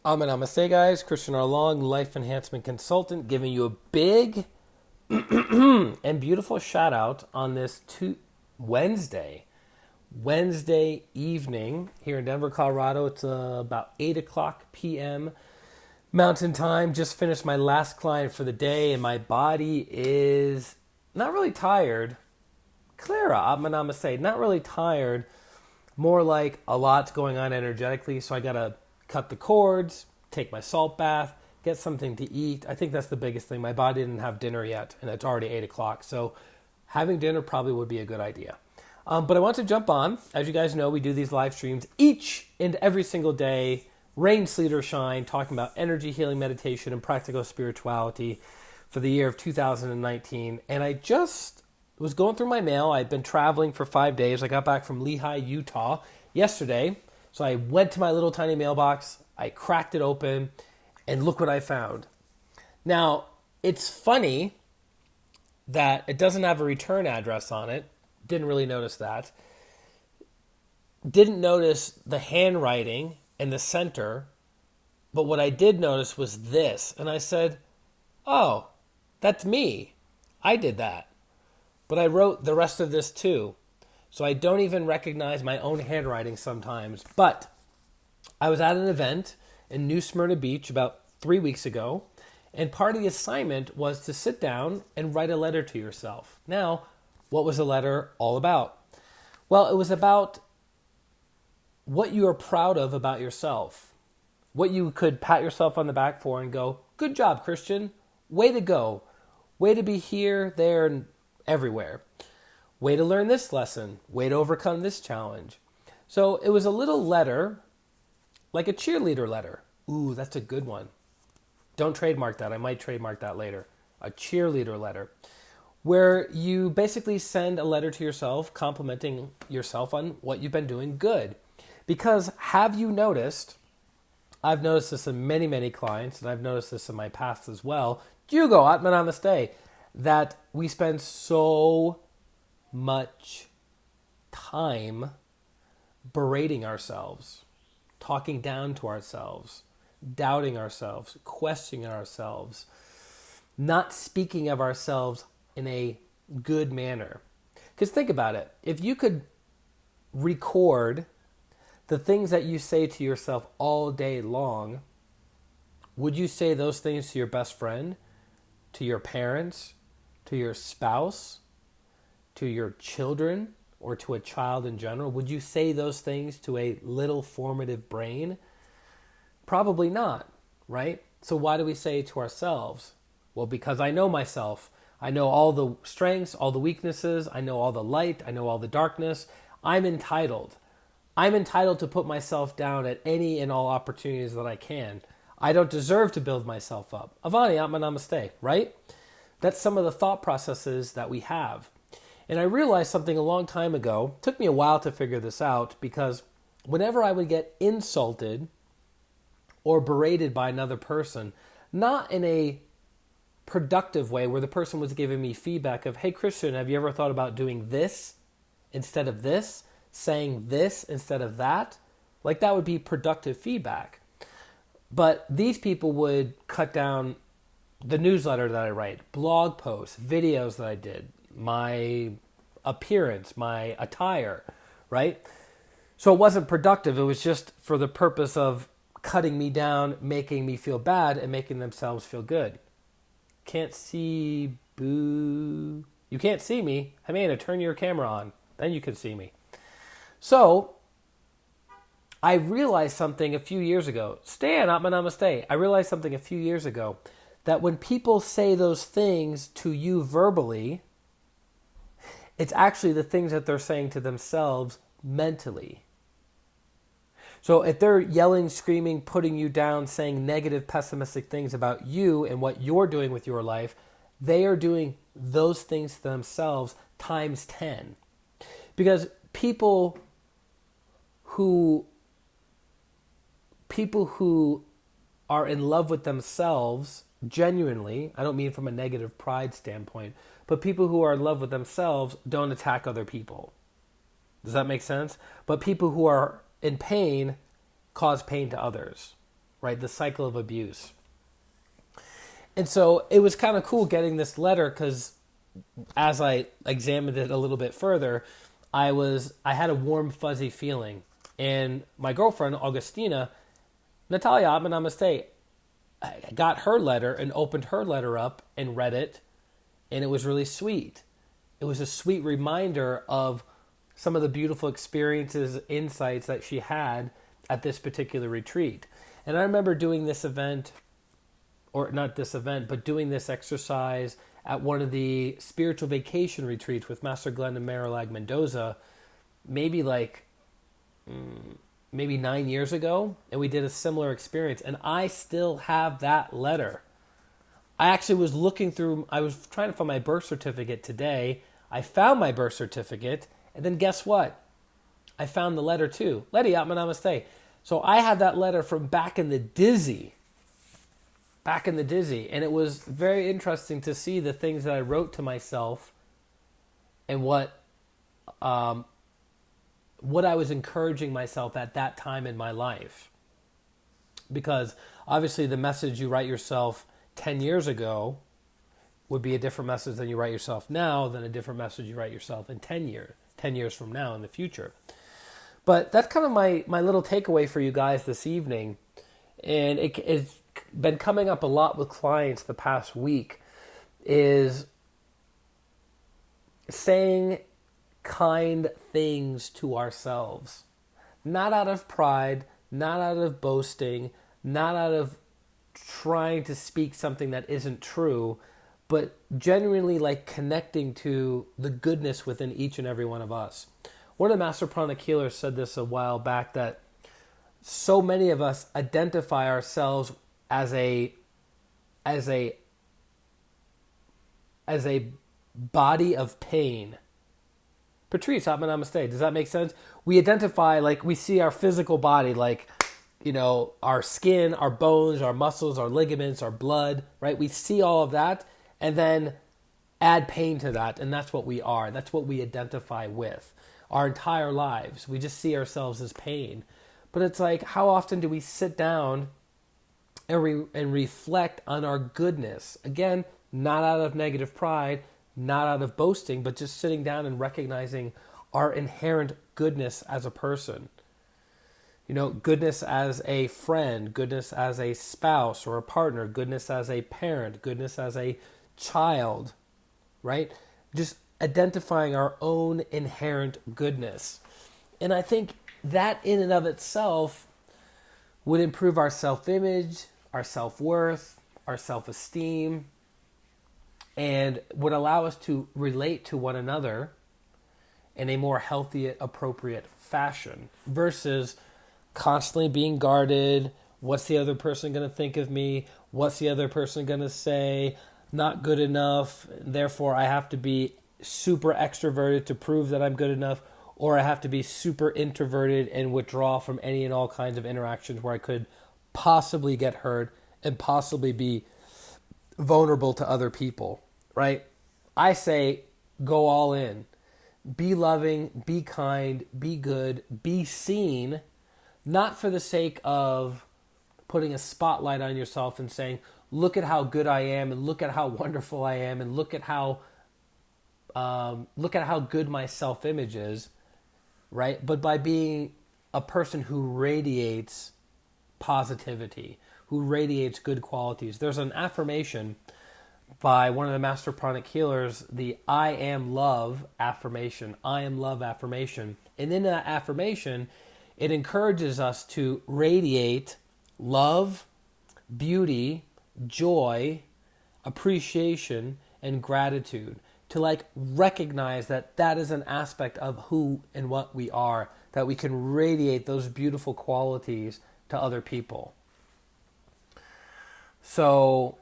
Namaste, guys. ChristianRLong, life enhancement consultant, giving you a big and beautiful shout out on this Wednesday evening here in Denver, Colorado. It's about 8 o'clock p.m. Mountain Time. Just finished my last client for the day, and my body is not really tired. Clara, Namaste, not really tired. More like a lot's going on energetically, so I got to cut the cords, take my salt bath, get something to eat. I think that's the biggest thing. My body didn't have dinner yet, and it's already 8 o'clock, so having dinner probably would be a good idea. But I want to jump on. As you guys know, we do these live streams each and every single day, rain, sleet, or shine, talking about energy, healing, meditation, and practical spirituality for the year of 2019. And I just was going through my mail. I'd been traveling for 5 days. I got back from Lehi, Utah yesterday. So I went to my little tiny mailbox, I cracked it open, and look what I found. Now, it's funny that it doesn't have a return address on it. Didn't really notice that. Didn't notice the handwriting in the center, but what I did notice was this. And I said, oh, that's me. I did that. But I wrote the rest of this too. So I don't even recognize my own handwriting sometimes. But I was at an event in New Smyrna Beach about 3 weeks ago, and part of the assignment was to sit down and write a letter to yourself. Now, what was the letter all about? Well, it was about what you are proud of about yourself, what you could pat yourself on the back for and go, good job, Christian. Way to go. Way to be here, there, and everywhere. Way to learn this lesson. Way to overcome this challenge. So it was a little letter, like a cheerleader letter. Ooh, that's a good one. Don't trademark that. I might trademark that later. A cheerleader letter, where you basically send a letter to yourself complimenting yourself on what you've been doing good. Because have you noticed, I've noticed this in many, many clients, and I've noticed this in my past as well, Jugo, Atman Namaste, that we spend so much time berating ourselves, talking down to ourselves, doubting ourselves, questioning ourselves, not speaking of ourselves in a good manner. Because think about it. If you could record the things that you say to yourself all day long, would you say those things to your best friend, to your parents, to your spouse, to your children, or to a child in general? Would you say those things to a little formative brain? Probably not, right? So why do we say it to ourselves? Well, because I know myself. I know all the strengths, all the weaknesses. I know all the light. I know all the darkness. I'm entitled. I'm entitled to put myself down at any and all opportunities that I can. I don't deserve to build myself up. Avani, Atma Namaste, right? That's some of the thought processes that we have. And I realized something a long time ago. It took me a while to figure this out, because whenever I would get insulted or berated by another person, not in a productive way where the person was giving me feedback of, hey, Christian, have you ever thought about doing this instead of this, saying this instead of that? Like, that would be productive feedback. But these people would cut down the newsletter that I write, blog posts, videos that I did, my appearance, my attire, right? So it wasn't productive. It was just for the purpose of cutting me down, making me feel bad, and making themselves feel good. Can't see, boo. You can't see me. Amanda, turn your camera on. Then you can see me. So I realized something a few years ago. Stan, Atma Namaste. I realized something a few years ago, that when people say those things to you verbally, it's actually the things that they're saying to themselves mentally. So if they're yelling, screaming, putting you down, saying negative, pessimistic things about you and what you're doing with your life, they are doing those things to themselves times 10. Because people who are in love with themselves genuinely, I don't mean from a negative pride standpoint, but people who are in love with themselves don't attack other people. Does that make sense? But people who are in pain cause pain to others, right? The cycle of abuse. And so it was kind of cool getting this letter because as I examined it a little bit further, I had a warm, fuzzy feeling. And my girlfriend, Augustina, Natalia, namaste, got her letter and opened her letter up and read it. And it was really sweet. It was a sweet reminder of some of the beautiful experiences, insights that she had at this particular retreat. And I remember doing this event, or not this event, but doing this exercise at one of the spiritual vacation retreats with Master Glenn and Marilag Mendoza, maybe 9 years ago, and we did a similar experience, and I still have that letter. I actually was I was trying to find my birth certificate today. I found my birth certificate, and then guess what? I found the letter too. Letty Atma Namaste. So I had that letter from back in the dizzy, and it was very interesting to see the things that I wrote to myself and what I was encouraging myself at that time in my life. Because obviously the message you write yourself 10 years ago would be a different message than you write yourself now, than a different message you write yourself in 10 years from now in the future. But that's kind of my little takeaway for you guys this evening. And it's been coming up a lot with clients the past week, is saying kind things to ourselves. Not out of pride, not out of boasting, not out of trying to speak something that isn't true, but genuinely like connecting to the goodness within each and every one of us. One of the Master Pranic Healers said this a while back, that so many of us identify ourselves as a body of pain. Patrice, Atma Namaste. Does that make sense? We identify, like, we see our physical body, like, our skin, our bones, our muscles, our ligaments, our blood, right? We see all of that and then add pain to that, and that's what we are. That's what we identify with. Our entire lives, we just see ourselves as pain. But it's like, how often do we sit down and reflect on our goodness? Again, not out of negative pride, not out of boasting, but just sitting down and recognizing our inherent goodness as a person. Goodness as a friend, goodness as a spouse or a partner, goodness as a parent, goodness as a child, right? Just identifying our own inherent goodness. And I think that in and of itself would improve our self-image, our self-worth, our self-esteem, and would allow us to relate to one another in a more healthy, appropriate fashion versus constantly being guarded. What's the other person going to think of me? What's the other person going to say? Not good enough. Therefore, I have to be super extroverted to prove that I'm good enough, or I have to be super introverted and withdraw from any and all kinds of interactions where I could possibly get hurt and possibly be vulnerable to other people, right? I say go all in. Be loving, be kind, be good, be seen, not for the sake of putting a spotlight on yourself and saying, look at how good I am and look at how wonderful I am and look at how good my self-image is, right? But by being a person who radiates positivity, who radiates good qualities. There's an affirmation by one of the Master Pranic Healers, the I am love affirmation. I am love affirmation. And in that affirmation, it encourages us to radiate love, beauty, joy, appreciation, and gratitude. To recognize that that is an aspect of who and what we are, that we can radiate those beautiful qualities to other people. So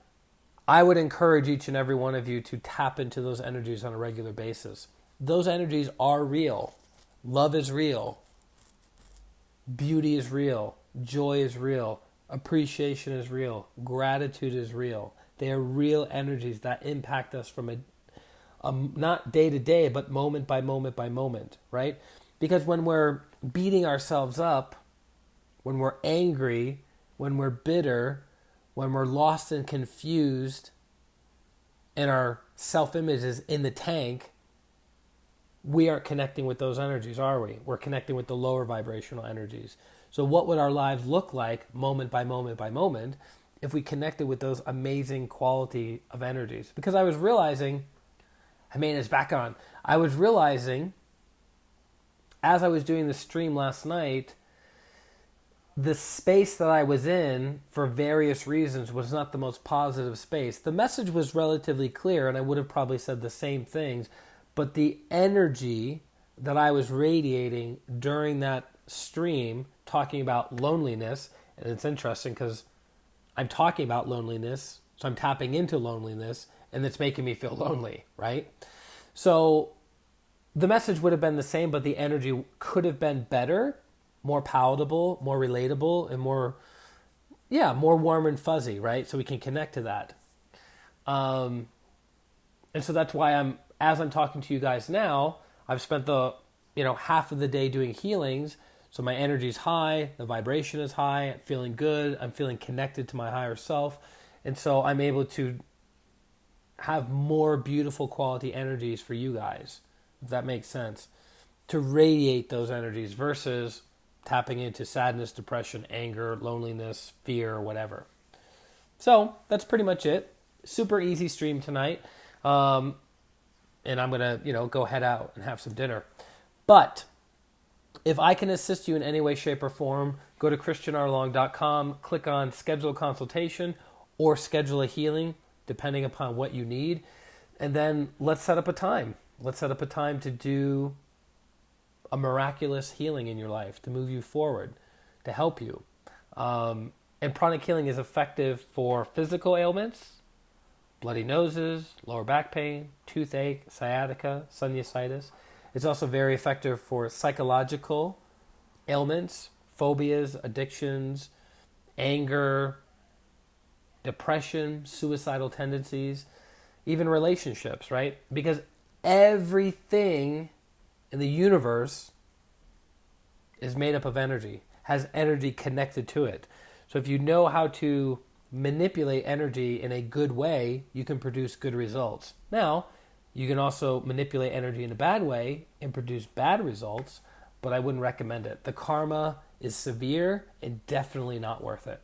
I would encourage each and every one of you to tap into those energies on a regular basis. Those energies are real. Love is real. Beauty is real. Joy is real. Appreciation is real. Gratitude is real. They are real energies that impact us from not day to day, but moment by moment by moment, right? Because when we're beating ourselves up, when we're angry, when we're bitter, when we're lost and confused, and our self-image is in the tank, we aren't connecting with those energies, are we? We're connecting with the lower vibrational energies. So what would our lives look like moment by moment by moment if we connected with those amazing quality of energies? Because I was realizing, it's back on. I was realizing as I was doing the stream last night, the space that I was in for various reasons was not the most positive space. The message was relatively clear, and I would have probably said the same things, but the energy that I was radiating during that stream, talking about loneliness, and it's interesting because I'm talking about loneliness, so I'm tapping into loneliness, and it's making me feel lonely, right? So the message would have been the same, but the energy could have been better, more palatable, more relatable, and more warm and fuzzy, right? So we can connect to that. And so that's why as I'm talking to you guys now, I've spent the, half of the day doing healings. So my energy's high, the vibration is high, I'm feeling good, I'm feeling connected to my higher self. And so I'm able to have more beautiful quality energies for you guys, if that makes sense, to radiate those energies versus tapping into sadness, depression, anger, loneliness, fear, whatever. So that's pretty much it. Super easy stream tonight. And I'm going to, go head out and have some dinner. But if I can assist you in any way, shape, or form, go to ChristianRLong.com, click on schedule a consultation or schedule a healing, depending upon what you need. And then let's set up a time. Let's set up a time to do a miraculous healing in your life, to move you forward, to help you. And pranic healing is effective for physical ailments, bloody noses, lower back pain, toothache, sciatica, sinusitis. It's also very effective for psychological ailments, phobias, addictions, anger, depression, suicidal tendencies, even relationships, right? Because everything in the universe is made up of energy, has energy connected to it. So if you know how to manipulate energy in a good way, you can produce good results. Now, you can also manipulate energy in a bad way and produce bad results, but I wouldn't recommend it. The karma is severe and definitely not worth it.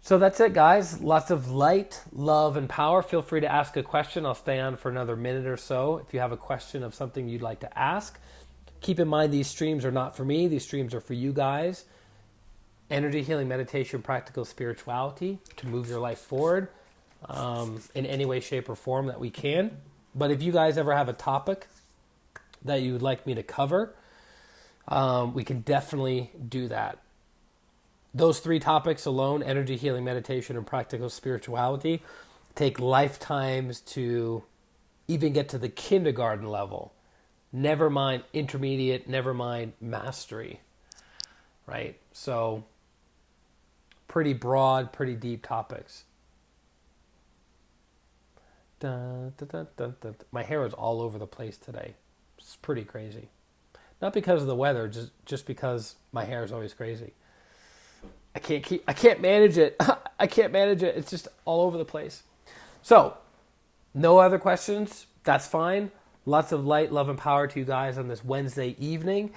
So that's it, guys. Lots of light, love, and power. Feel free to ask a question. I'll stay on for another minute or so if you have a question of something you'd like to ask. Keep in mind, these streams are not for me. These streams are for you guys. Energy healing, meditation, practical spirituality to move your life forward in any way, shape, or form that we can. But if you guys ever have a topic that you would like me to cover, we can definitely do that. Those three topics alone, energy healing, meditation, and practical spirituality, take lifetimes to even get to the kindergarten level. Never mind intermediate, never mind mastery, right? So pretty broad, pretty deep topics. Dun, dun, dun, dun, dun. My hair is all over the place today. It's pretty crazy. Not because of the weather, just because my hair is always crazy. I can't manage it. I can't manage it. It's just all over the place. So, no other questions. That's fine. Lots of light, love, and power to you guys on this Wednesday evening.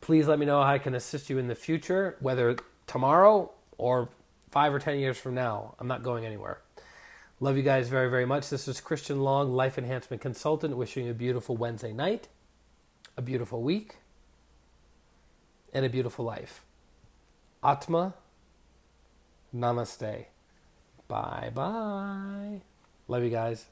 Please let me know how I can assist you in the future, whether tomorrow or 5 or 10 years from now. I'm not going anywhere. Love you guys very, very much. This is Christian Long, Life Enhancement Consultant, wishing you a beautiful Wednesday night, a beautiful week, and a beautiful life. Atma. Namaste. Bye-bye. Love you guys.